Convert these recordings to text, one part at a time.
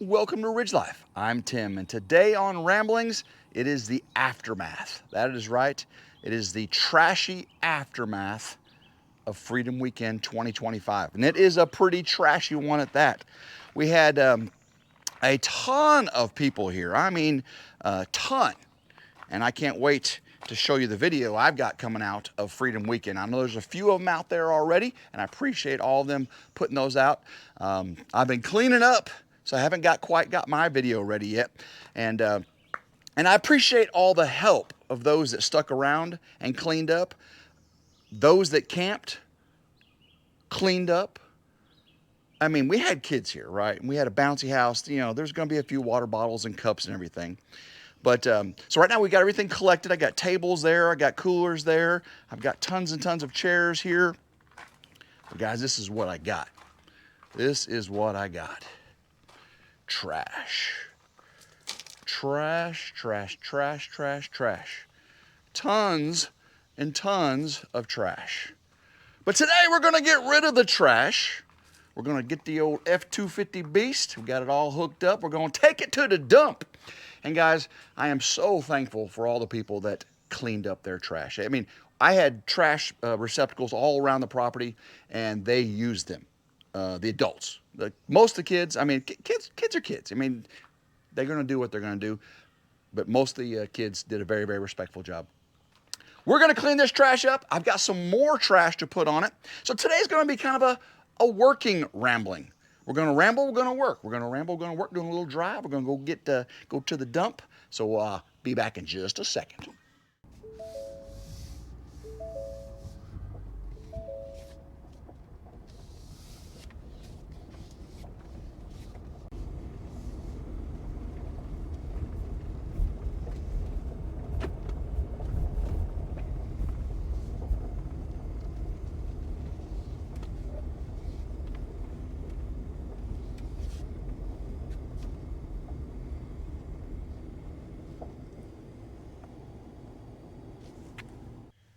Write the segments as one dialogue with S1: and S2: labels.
S1: Welcome to Ridge Life. I'm Tim, and today on Ramblings, it is the aftermath. That is right. It is the trashy aftermath of Freedom Weekend 2025, and it is a pretty trashy one at that. We had a ton of people here. I mean, a ton. And I can't wait to show you the video I've got coming out of Freedom Weekend. I know there's a few of them out there already, and I appreciate all of them putting those out. I've been cleaning up, so I haven't quite got my video ready yet. And I appreciate all the help of those that stuck around and cleaned up, those that camped, cleaned up. I mean, we had kids here, right? And we had a bouncy house. You know, there's going to be a few water bottles and cups and everything. But so right now we got everything collected. I got tables there. I got coolers there. I've got tons and tons of chairs here. But guys, this is what I got. This is what I got. Trash. Trash, trash, trash, trash, trash. Tons and tons of trash. But today we're going to get rid of the trash. We're going to get the old F-250 beast. We got it all hooked up. We're going to take it to the dump. And guys, I am so thankful for all the people that cleaned up their trash. I mean, I had trash receptacles all around the property, and they used them. The adults, most of the kids. I mean, kids are kids. I mean, they're going to do what they're going to do. But most of the kids did a very, very respectful job. We're going to clean this trash up. I've got some more trash to put on it. So today's going to be kind of a working rambling. We're going to ramble, we're going to work. We're going to ramble, we're going to work, doing a little drive. We're going to go to the dump. So be back in just a second.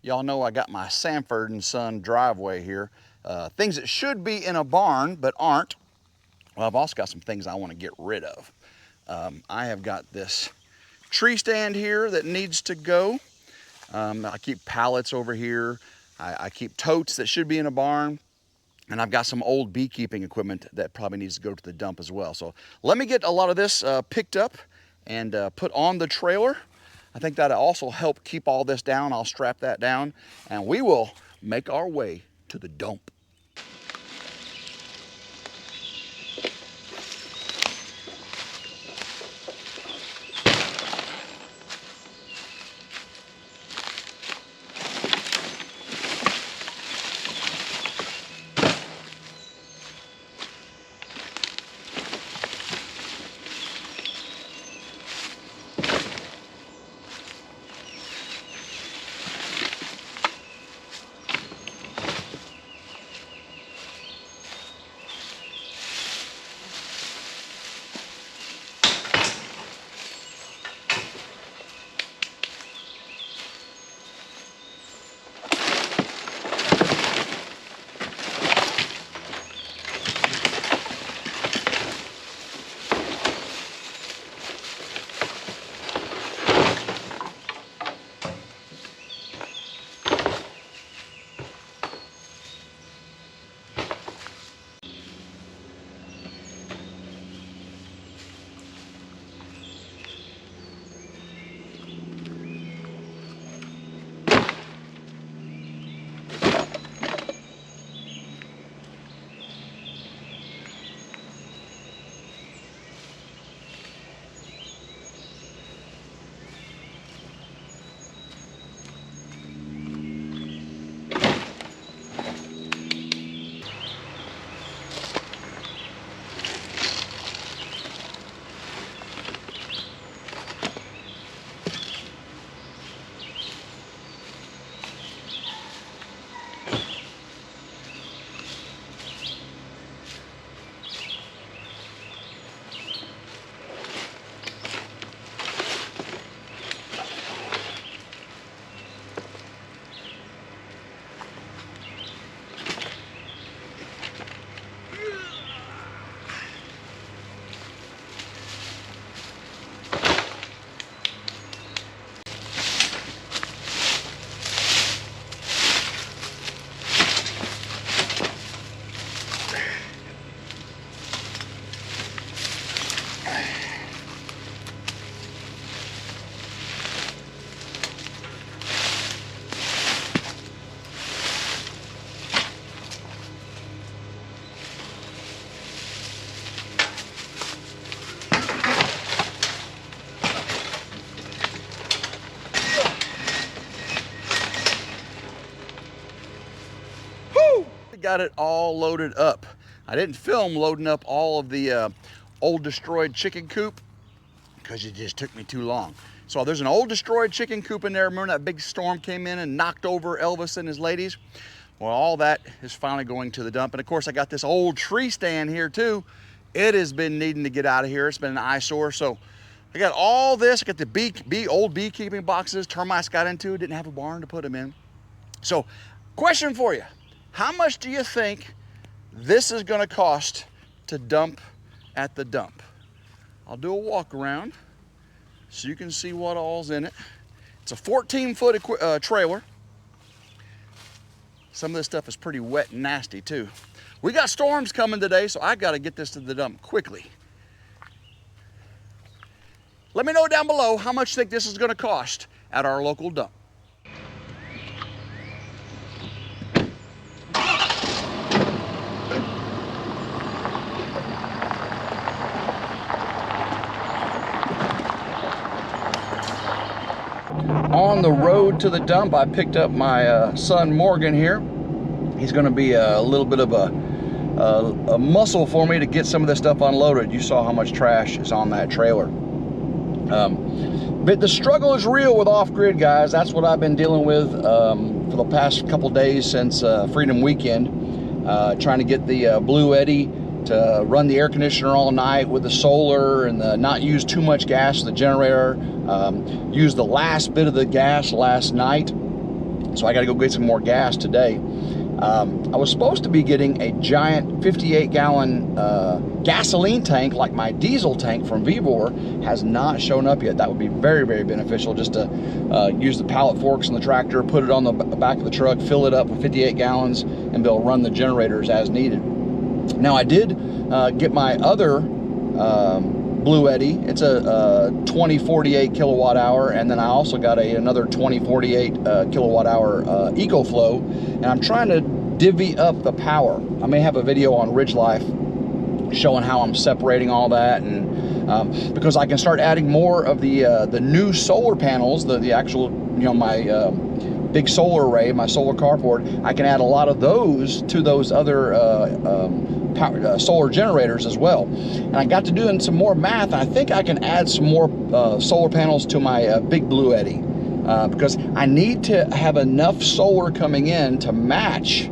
S1: Y'all know I got my Sanford and Son driveway here. Things that should be in a barn but aren't. Well, I've also got some things I want to get rid of. I have got this tree stand here that needs to go. I keep pallets over here. I keep totes that should be in a barn. And I've got some old beekeeping equipment that probably needs to go to the dump as well. So let me get a lot of this picked up and put on the trailer. I think that'll also help keep all this down. I'll strap that down and we will make our way to the dump. got it all loaded up. I didn't film loading up all of the old destroyed chicken coop because it just took me too long. So there's an old destroyed chicken coop in there. Remember that big storm came in and knocked over Elvis and his ladies? Well, all that is finally going to the dump. And of course, I got this old tree stand here too. It has been needing to get out of here. It's been an eyesore. So I got all this. I got the old beekeeping boxes termites got into. Didn't have a barn to put them in. So question for you. How much do you think this is going to cost to dump at the dump? I'll do a walk around so you can see what all's in it. It's a 14-foot trailer. Some of this stuff is pretty wet and nasty too. We got storms coming today, so I got to get this to the dump quickly. Let me know down below how much you think this is going to cost at our local dump. On the road to the dump, I picked up my son Morgan here. He's going to be a little bit of a muscle for me to get some of this stuff unloaded. You saw how much trash is on that trailer. But the struggle is real with off-grid, guys. That's what I've been dealing with for the past couple days since Freedom Weekend. Trying to get the Blue Eddy to run the air conditioner all night with the solar and not use too much gas for the generator. Used the last bit of the gas last night, so I got to go get some more gas today. I was supposed to be getting a giant 58-gallon gasoline tank like my diesel tank from Vivor. Has not shown up yet. That would be very, very beneficial, just to use the pallet forks on the tractor, put it on the back of the truck, fill it up with 58 gallons, and be able to run the generators as needed. Now, I did get my other Blue Eddy. It's a 2048 kilowatt hour, and then I also got another 2048 kilowatt hour EcoFlow, and I'm trying to divvy up the power. I may have a video on RidgeLife showing how I'm separating all that, and because I can start adding more of the new solar panels, the actual, you know, my big solar array, my solar carport, I can add a lot of those to those other solar generators as well. And I got to doing some more math, and I think I can add some more solar panels to my big Blue Eddy, because I need to have enough solar coming in to match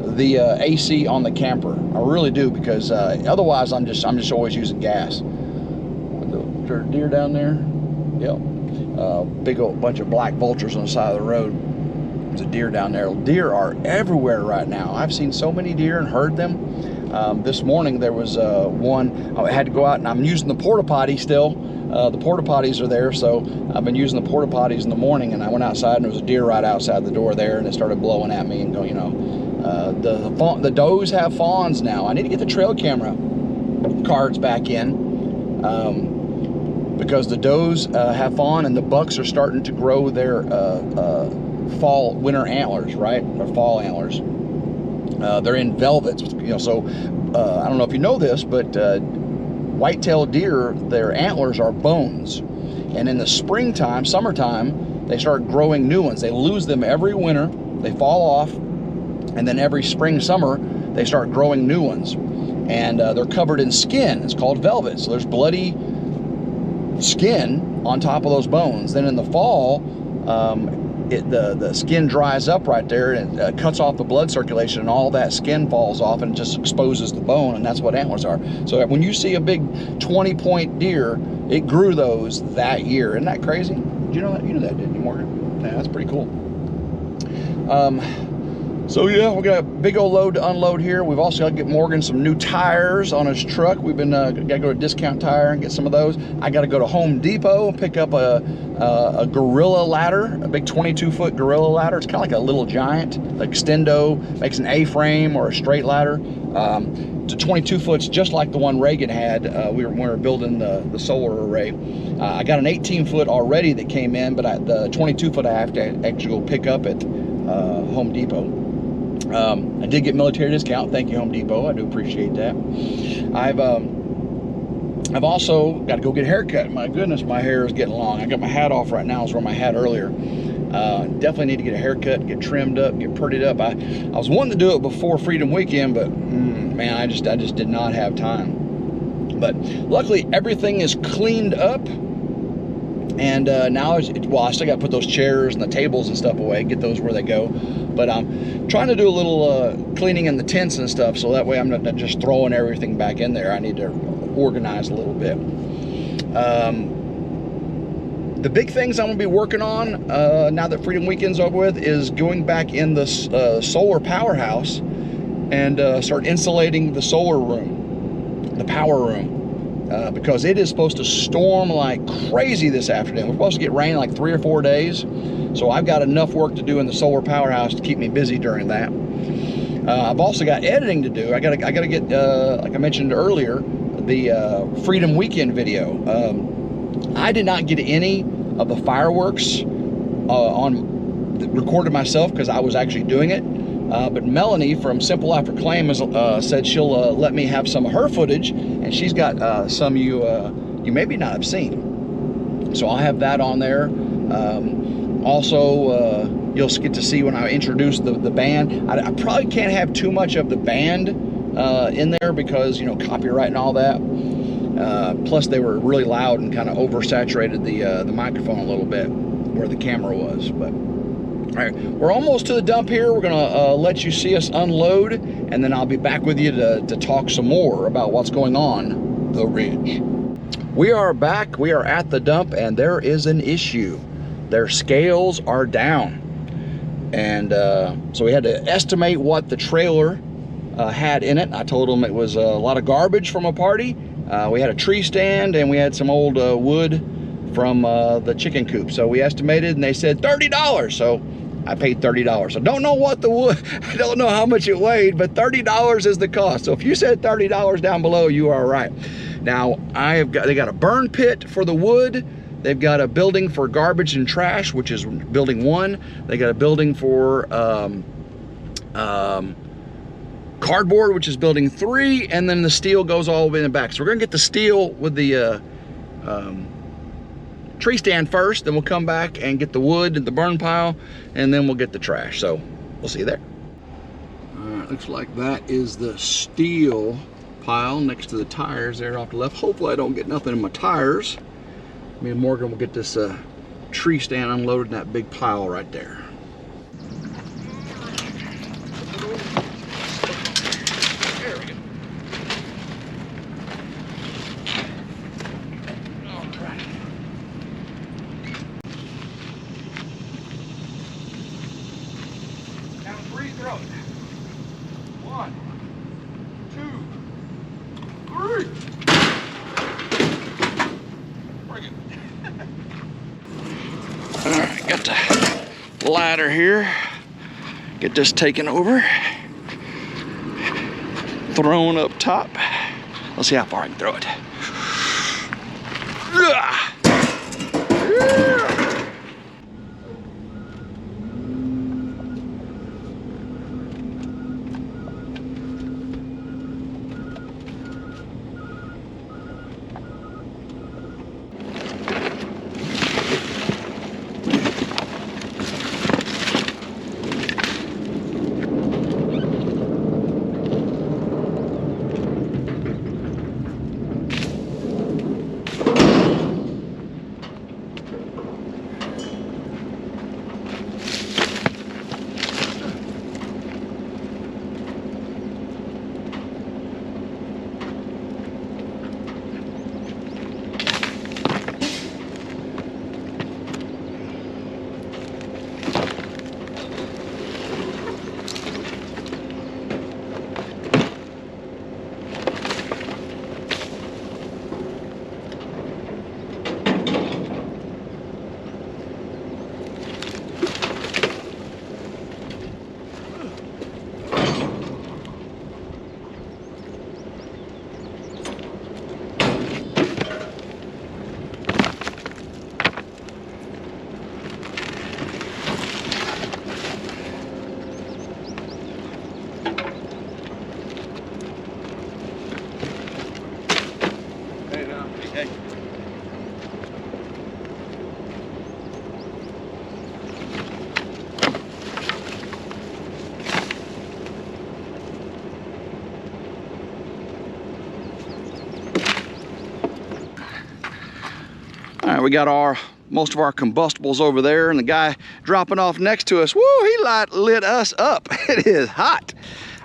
S1: the AC on the camper. I really do, because otherwise I'm just always using gas. Is there a deer down there? Yep. Big old bunch of black vultures on the side of the road. There's a deer down there. Deer are everywhere right now. I've seen so many deer and heard them. This morning there was one. I had to go out, and I'm using the porta potty still. The porta potties are there, so I've been using the porta potties in the morning, and I went outside and there was a deer right outside the door there, and it started blowing at me and going, you know, the does have fawns now. I need to get the trail camera cards back in, because the does have fawn, and the bucks are starting to grow their winter antlers, right? Or fall antlers. They're in velvets, you know, so I don't know if you know this, but white-tailed deer, their antlers are bones. And in the springtime, summertime, they start growing new ones. They lose them every winter, they fall off, and then every spring, summer, they start growing new ones. And they're covered in skin. It's called velvet. So there's bloody skin on top of those bones. Then in the fall, the skin dries up right there, and it cuts off the blood circulation, and all that skin falls off and just exposes the bone, and that's what antlers are. So when you see a big 20-point deer, it grew those that year. Isn't that crazy? Did you know that? You knew that, didn't you, Morgan? Yeah, that's pretty cool. So yeah, we got a big old load to unload here. We've also got to get Morgan some new tires on his truck. We've been got to go to Discount Tire and get some of those. I got to go to Home Depot and pick up a Gorilla ladder, a big 22-foot Gorilla ladder. It's kind of like a little giant. The Extendo makes an A-frame or a straight ladder. It's 22 foots, just like the one Reagan had when we were building the solar array. I got an 18-foot already that came in, but the 22-foot I have to actually go pick up at Home Depot. I did get military discount. Thank you, Home Depot. I do appreciate that. I've also got to go get a haircut. My goodness, my hair is getting long. I got my hat off right now. I was wearing my hat earlier. Definitely need to get a haircut, get trimmed up, get prettied up. I was wanting to do it before Freedom Weekend, but man, I just did not have time. But luckily, everything is cleaned up. And now, well, I still got to put those chairs and the tables and stuff away, get those where they go. But I'm trying to do a little cleaning in the tents and stuff, so that way I'm not just throwing everything back in there. I need to organize a little bit. The big things I'm going to be working on now that Freedom Weekend's over with is going back in the solar powerhouse and start insulating the solar room, the power room. Because it is supposed to storm like crazy this afternoon. We're supposed to get rain like 3 or 4 days. So I've got enough work to do in the solar powerhouse to keep me busy during that. I've also got editing to do. I gotta get, like I mentioned earlier, the Freedom Weekend video. I did not get any of the fireworks recorded myself because I was actually doing it. But Melanie from Simple After Claim has said she'll let me have some of her footage, and she's got some you maybe not have seen. So I'll have that on there. Also, you'll get to see when I introduce the band. I probably can't have too much of the band in there because, you know, copyright and all that. Plus, they were really loud and kind of oversaturated the microphone a little bit where the camera was, but. All right, we're almost to the dump here. We're gonna let you see us unload, and then I'll be back with you to talk some more about what's going on the ridge. We are back. We are at the dump, and there is an issue. Their scales are down, and so we had to estimate what the trailer had in it. I told them it was a lot of garbage from a party. We had a tree stand, and we had some old wood from the chicken coop. So we estimated, and they said $30. So I paid $30. I don't know what the wood, I don't know how much it weighed, but $30 is the cost. So if you said $30 down below, you are right. Now they got a burn pit for the wood. They've got a building for garbage and trash, which is building 1. They got a building for cardboard, which is building 3, and then the steel goes all the way in the back. So we're gonna get the steel with the tree stand first, then we'll come back and get the wood and the burn pile, and then we'll get the trash. So we'll see you there. All right, looks like that is the steel pile next to the tires there off the left. Hopefully I don't get nothing in my tires. Me and Morgan will get this tree stand unloaded in that big pile right there. Alright, got the ladder here. Get this taken over. Thrown up top. Let's see how far I can throw it. we got most of our combustibles over there, and the guy dropping off next to us, woo, he lit us up. It is hot.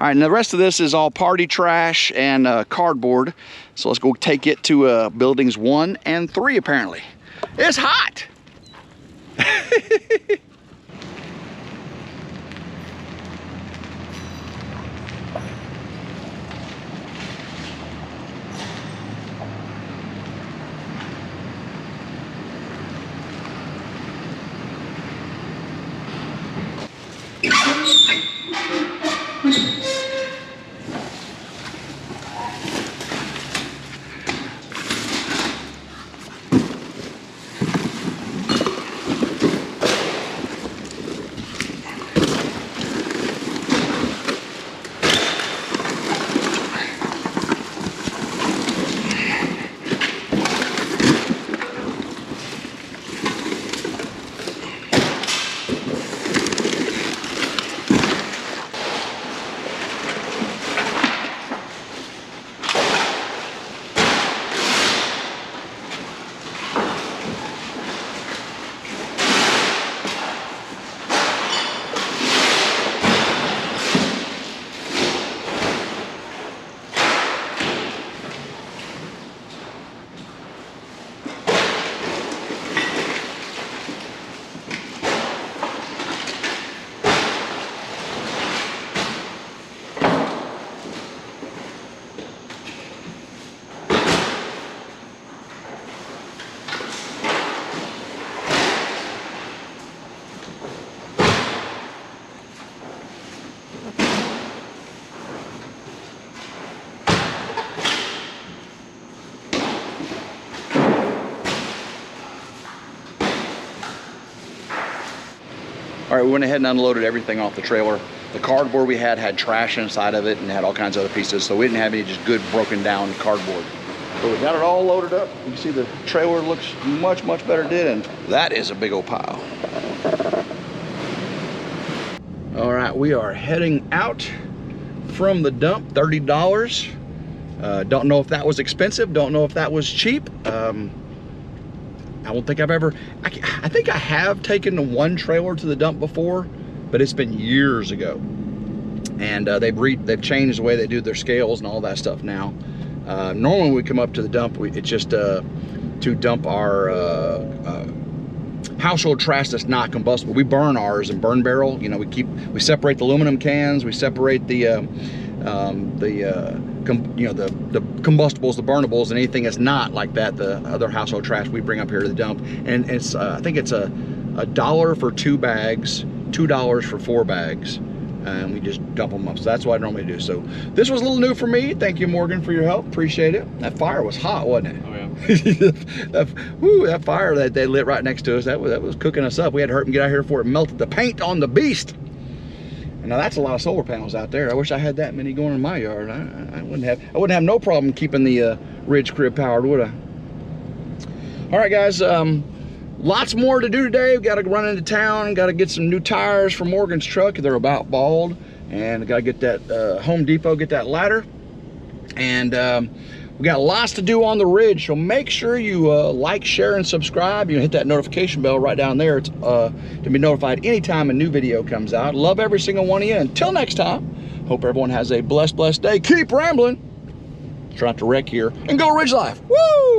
S1: All right, and the rest of this is all party trash and cardboard. So let's go take it to buildings 1 and 3, apparently. It's hot. All right, we went ahead and unloaded everything off the trailer. The cardboard we had trash inside of it and had all kinds of other pieces, so we didn't have any just good broken down cardboard. But we got it all loaded up. You can see the trailer looks much, much better than it did, and that is a big old pile. All right, we are heading out from the dump, $30. Don't know if that was expensive, don't know if that was cheap. I don't think I've ever, I think I have taken one trailer to the dump before, but it's been years ago. And they've changed the way they do their scales and all that stuff now. Normally when we come up to the dump, it's just to dump our household trash that's not combustible. We burn ours in burn barrel. You know, we separate the aluminum cans, we separate the combustibles, the burnables, and anything that's not like that, the other household trash we bring up here to the dump. And it's I think it's $1 for 2 bags, $2 for 4 bags, and we just dump them up. So that's what I normally do. So this was a little new for me. Thank you, Morgan, for your help. Appreciate it. That fire was hot, wasn't it? Oh yeah. that fire that they lit right next to us, that was cooking us up. We had to hurry and get out here before it melted the paint on the beast. Now that's a lot of solar panels out there. I wish I had that many going in my yard. I wouldn't have no problem keeping the Ridge crib powered, would I? All right, guys. Lots more to do today. We've got to run into town. Got to get some new tires for Morgan's truck. They're about bald, and got to get that Home Depot, get that ladder, and we got lots to do on the Ridge. So make sure you like, share, and subscribe. You hit that notification bell right down there. It's to be notified anytime a new video comes out. Love every single one of you. Until next time, hope everyone has a blessed day. Keep rambling. Try not to wreck here, and go Ridge Life. Woo!